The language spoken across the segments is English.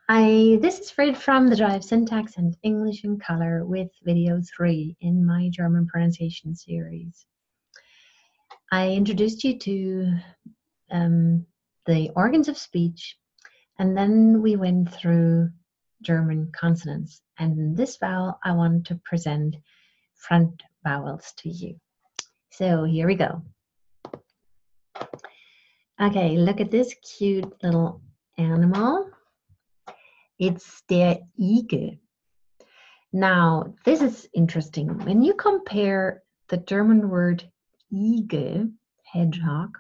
This is Frid from the Drive Syntax and English in Color with video 3 in my German pronunciation series. I introduced you to the organs of speech, and then we went through German consonants. And in this vowel, I want to present front vowels to you. So here we go. Okay, look at this cute little animal. It's der Igel. Now, this is interesting. When you compare the German word Igel, hedgehog,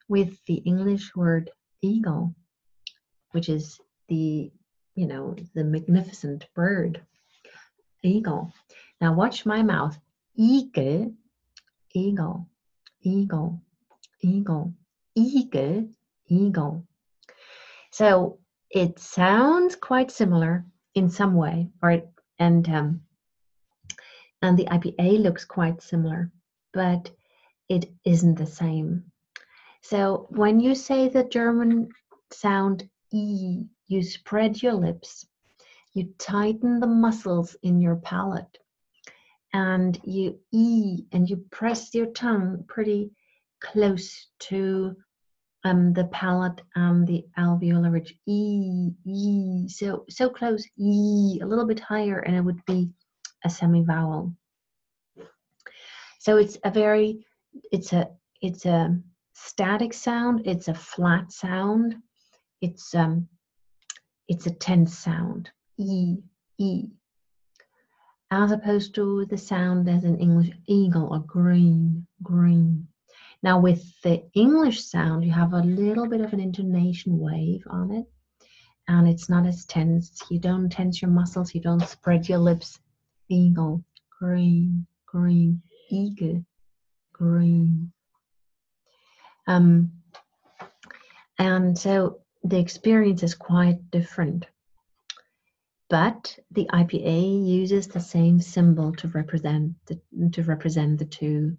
with the English word eagle, which is the magnificent bird, eagle. Now watch my mouth. Igel, eagle, eagle, eagle, eagle, eagle. So it sounds quite similar in some way, right? And the IPA looks quite similar, but it isn't the same. So when you say the German sound E, you spread your lips, you tighten the muscles in your palate, and you E, and you press your tongue pretty close to the palate and the alveolar ridge. E, E, so close, E, a little bit higher, and it would be a semi-vowel. So it's a static sound, it's a flat sound, it's a tense sound, E, E, as opposed to the sound as in English, eagle or green, green. Now with the English sound, you have a little bit of an intonation wave on it, and it's not as tense. You don't tense your muscles, you don't spread your lips. Eagle, green, green, eagle, green. And so the experience is quite different. But the IPA uses the same symbol to represent the two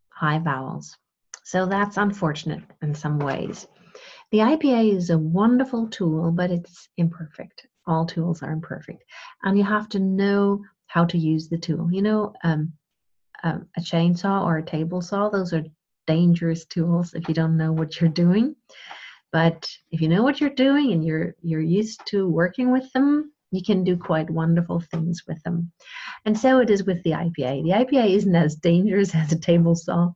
high vowels. So that's unfortunate in some ways. The IPA is a wonderful tool, but it's imperfect. All tools are imperfect. And you have to know how to use the tool. You know, a chainsaw or a table saw, those are dangerous tools if you don't know what you're doing. But if you know what you're doing and you're used to working with them, you can do quite wonderful things with them. And so it is with the IPA. The IPA isn't as dangerous as a table saw,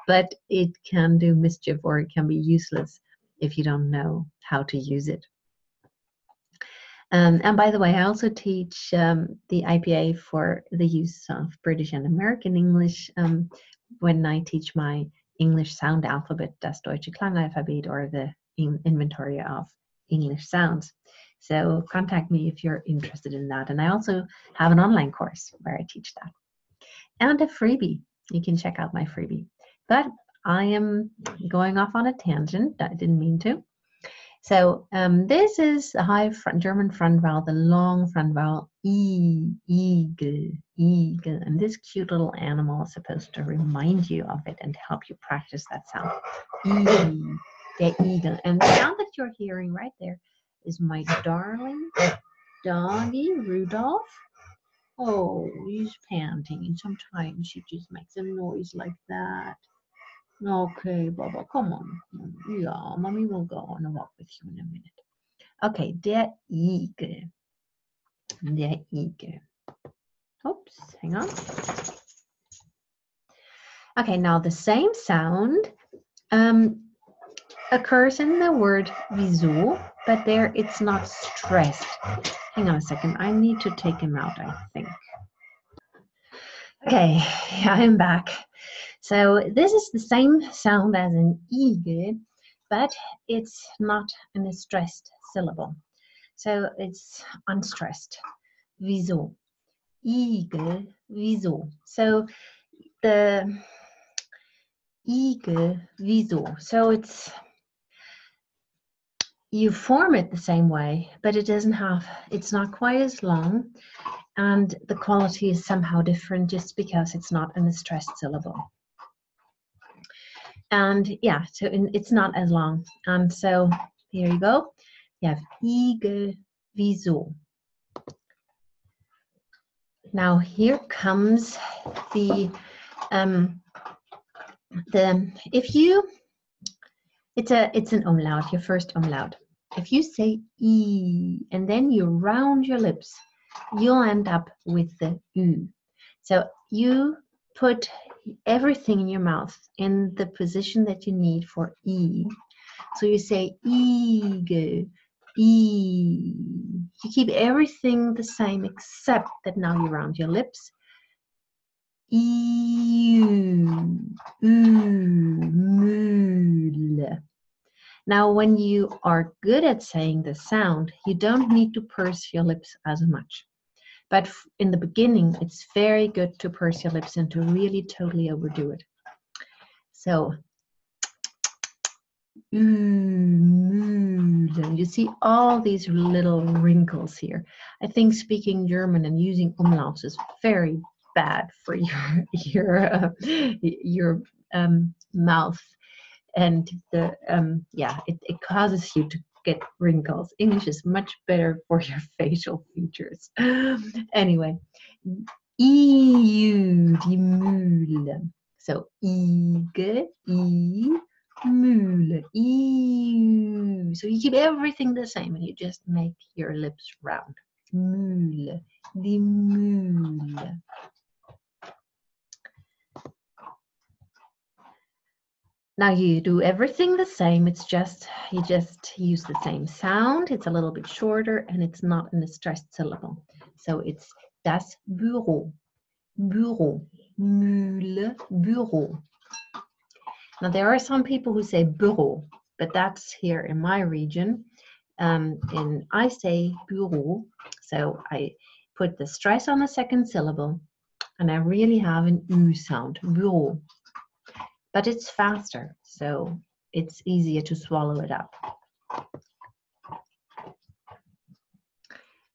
but it can do mischief, or it can be useless if you don't know how to use it. And by the way, I also teach the IPA for the use of British and American English when I teach my English sound alphabet, das deutsche Klang-Alphabet, or the inventory of English sounds. So contact me if you're interested in that. And I also have an online course where I teach that. And a freebie. You can check out my freebie. But I am going off on a tangent. I didn't mean to. So this is the high German front vowel, the long front vowel, E, eagle, eagle. And this cute little animal is supposed to remind you of it and help you practice that sound. E, the eagle. And the sound that you're hearing right there is my darling doggy, Rudolph. Oh, he's panting, and sometimes he just makes a noise like that. Okay, Baba, come on. Yeah, Mommy will go on a walk with you in a minute. Okay, der Igel. Der Igel. Oops, hang on. Okay, now the same sound occurs in the word wieso, but there it's not stressed. Hang on a second, I need to take him out, I think. Okay, I'm back. So this is the same sound as an eagle, but it's not in a stressed syllable. So it's unstressed. Wieso? Igel, wieso? So the Igel, wieso? So it's, you form it the same way, but it doesn't have, it's not quite as long, and the quality is somehow different just because it's not in a stressed syllable. And yeah, so it's not as long. And so here you go. You have eagle, Weasel. Now here comes the if you, it's an umlaut, your first umlaut. If you say E and then you round your lips, you'll end up with the U. So you put everything in your mouth in the position that you need for E. So you say eagle, E. You keep everything the same except that now you round your lips. Mule. Now, when you are good at saying the sound, you don't need to purse your lips as much. But in the beginning, it's very good to purse your lips and to really totally overdo it. So, you see all these little wrinkles here. I think speaking German and using umlauts is very bad for your mouth, and the it causes you to get wrinkles. English is much better for your facial features. Anyway, EU, die Mühle. So Ige, Mühle, EU. So you keep everything the same and you just make your lips round. Mühle, die Mühle. Now you do everything the same, it's just, you just use the same sound, it's a little bit shorter and it's not in a stressed syllable. So it's das Büro, Büro, Mühle, Büro. Now there are some people who say Büro, but that's here in my region. And I say Büro, so I put the stress on the second syllable and I really have an U sound, Büro. But it's faster, so it's easier to swallow it up.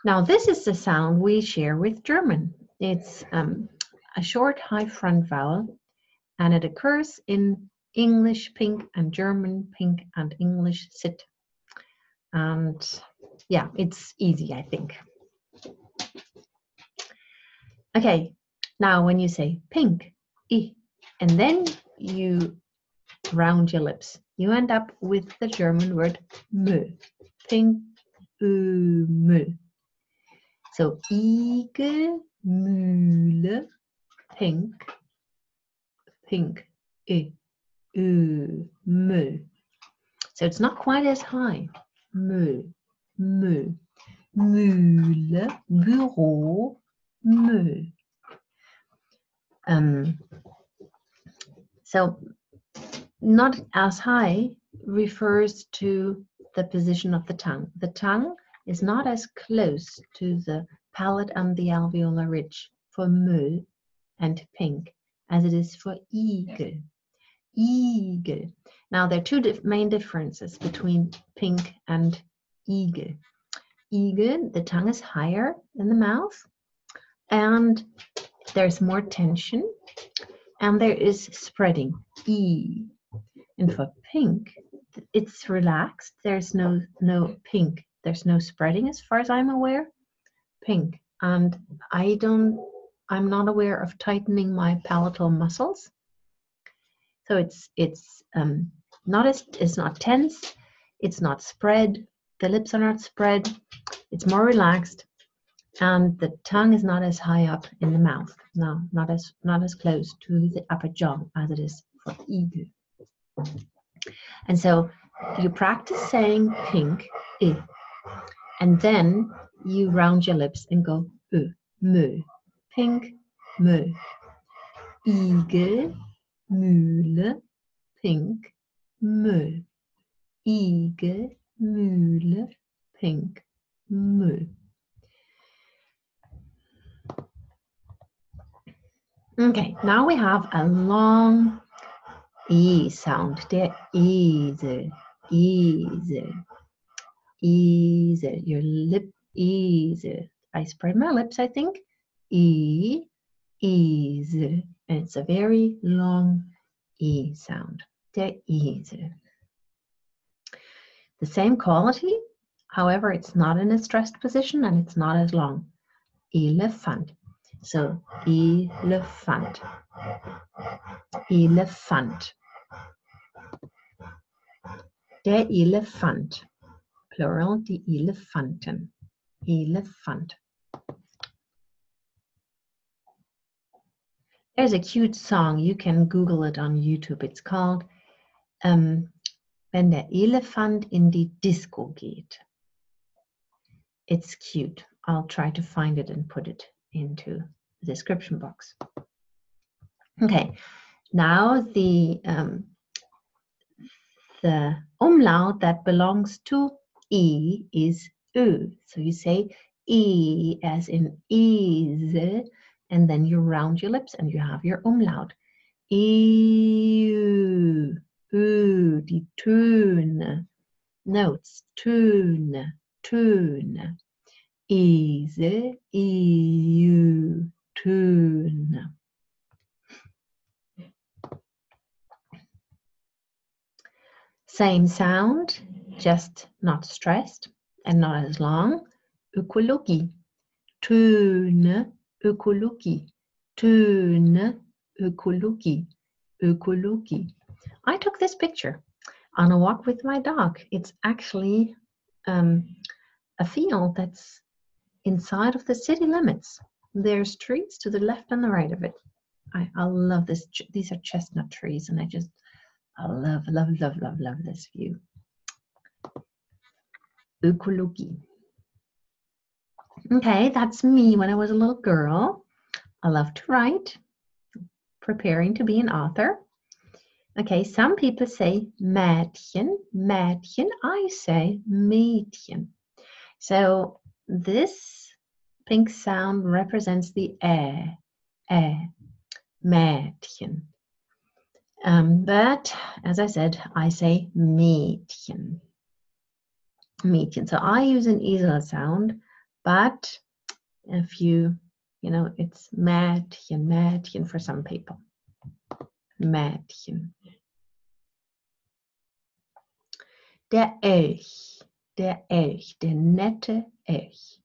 Now this is the sound we share with German. It's a short high front vowel, and it occurs in English pink and German pink and English sit. And yeah, it's easy, I think. Okay, now when you say pink, I, and then you round your lips, you end up with the German word mö, pink, mö. So Igel, Mühle, pink, pink, mö. So it's not quite as high. Mö, mö, Mühle, Büro, mö. So not as high refers to the position of the tongue. The tongue is not as close to the palate and the alveolar ridge for mö and pink as it is for eagle. Eagle. Now there are two main differences between pink and eagle. Eagle, the tongue is higher than the mouth and there's more tension and there is spreading. E. And for pink, it's relaxed. There's no pink. There's no spreading as far as I'm aware. Pink. And I'm not aware of tightening my palatal muscles. So it's not tense. It's not spread. The lips are not spread. It's more relaxed. And the tongue is not as high up in the mouth. No, not as close to the upper jaw as it is for eagle. And so you practice saying pink, I, and then you round your lips and go mö, pink, mö, Igel, Mühle, pink, mö, Igel, Mühle, pink, mö. Okay, now we have a long E sound, der Esel, Esel, Esel, your lip, Esel. I spread my lips, I think. E, Esel, and it's a very long E sound, der Esel. The same quality However, it's not in a stressed position and it's not as long. Elephant. So elephant. Elefant. Der Elefant. Plural, die Elefanten. Elefant. There's a cute song. You can Google it on YouTube. It's called Wenn der Elefant in die Disco geht. It's cute. I'll try to find it and put it into the description box. Okay, now the umlaut that belongs to E is Ö. So you say E as in is, and then you round your lips and you have your umlaut. E, Ö, die Töne, notes, Töne, Töne. Ise, EU, Töne. Same sound, just not stressed and not as long. Ökologie, Töne, Ökologie, Töne, Ökologie, Ökologie. I took this picture on a walk with my dog. It's actually a field that's inside of the city limits. There's trees to the left and the right of it. I love this. These are chestnut trees, and I love this view. Ökologie. Okay, that's me when I was a little girl. I love to write, preparing to be an author. Okay, some people say Mädchen, Mädchen. I say Mädchen. So this pink sound represents the Mädchen. But as I said, I say Mädchen. Mädchen. So I use an Isl sound, but if you know, it's Mädchen, Mädchen for some people. Mädchen. Der Elch, der Elch, der nette Elch.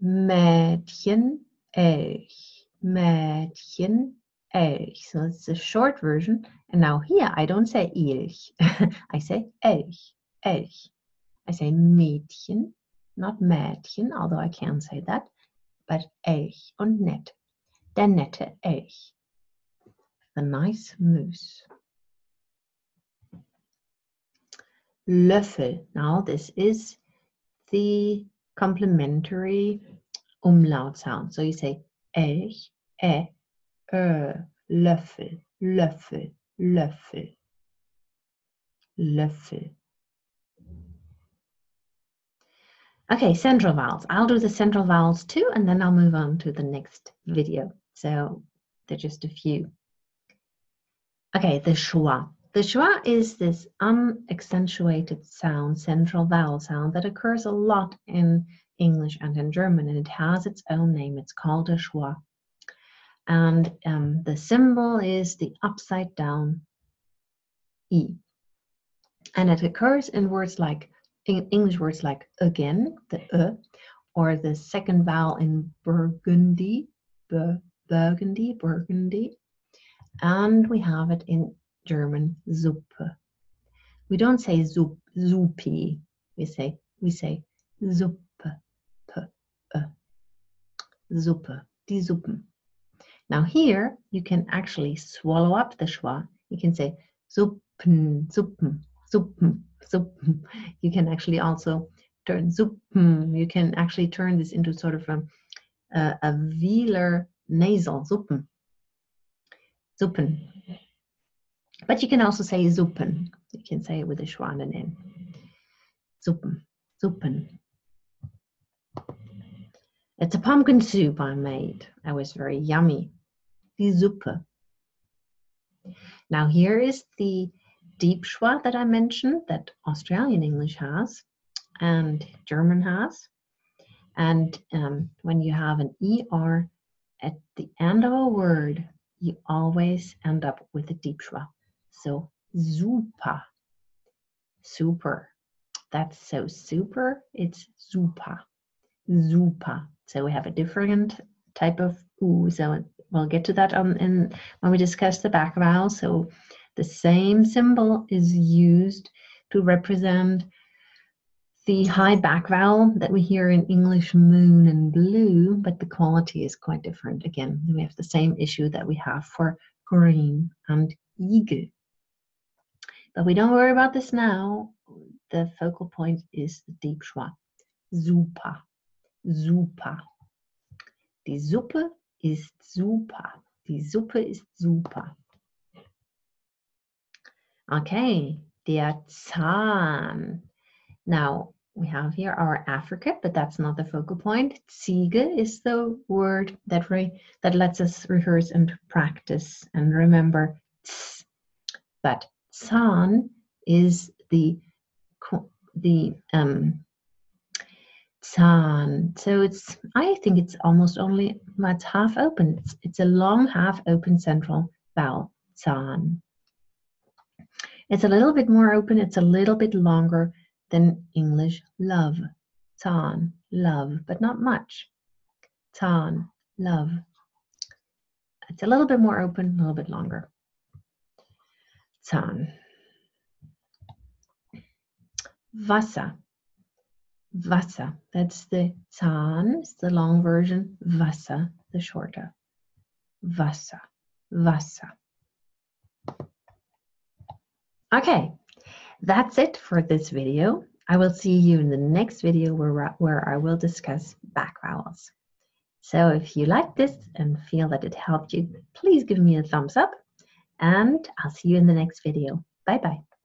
Mädchen, Elch, Mädchen, Elch. So it's a short version. And now here I don't say Elch. I say Elch, Elch. I say Mädchen, not Mädchen, although I can say that, but Elch und nett. Der nette Elch. The nice moose. Löffel. Now this is the complementary umlaut sound. So you say Elch, Löffel, Löffel, Löffel, Löffel. Okay, central vowels. I'll do the central vowels too, and then I'll move on to the next video. So they're just a few. Okay, the schwa. The schwa is this unaccentuated sound, central vowel sound that occurs a lot in English and in German, and it has its own name. It's called a schwa. And the symbol is the upside down E. And it occurs in words like, in English words like again, the or the second vowel in Burgundy, Burgundy, Burgundy. And we have it in German, Suppe. We don't say Suppi. We say Suppe, Suppe, die Suppen. Now here you can actually swallow up the schwa. You can say Suppen, Suppen, Suppen, Suppen. You can actually also turn Suppen. You can actually turn this into sort of a velar nasal, Suppen. Suppen. But you can also say Suppen. You can say it with a schwa and an N. Suppen, Suppen. It's a pumpkin soup I made. It was very yummy. Die Suppe. Now here is the deep schwa that I mentioned that Australian English has and German has. And when you have an ER at the end of a word, you always end up with a deep schwa. So super, super. That's so super. It's super. Super. So we have a different type of oo. So we'll get to that when we discuss the back vowel. So the same symbol is used to represent the high back vowel that we hear in English moon and blue, but the quality is quite different. Again, we have the same issue that we have for green and eagle. But we don't worry about this now. The focal point is the deep schwa. Super. Super. Die Suppe ist super. Die Suppe ist super. Okay, der Zahn. Now, we have here our affricate, but that's not the focal point. Ziege is the word that lets us rehearse and practice and remember tz. But Zahn is the Zahn. So I think it's almost only, it's half open. It's a long half open central vowel, Zahn. It's a little bit more open, it's a little bit longer than English love. Zahn, love, but not much. Zahn, love. It's a little bit more open, a little bit longer. Zahn. Wasser. Wasser. That's the Zahn, it's the long version. Wasser, the shorter. Wasser. Wasser. Okay, that's it for this video. I will see you in the next video where I will discuss back vowels. So if you like this and feel that it helped you, please give me a thumbs up, and I'll see you in the next video. Bye-bye.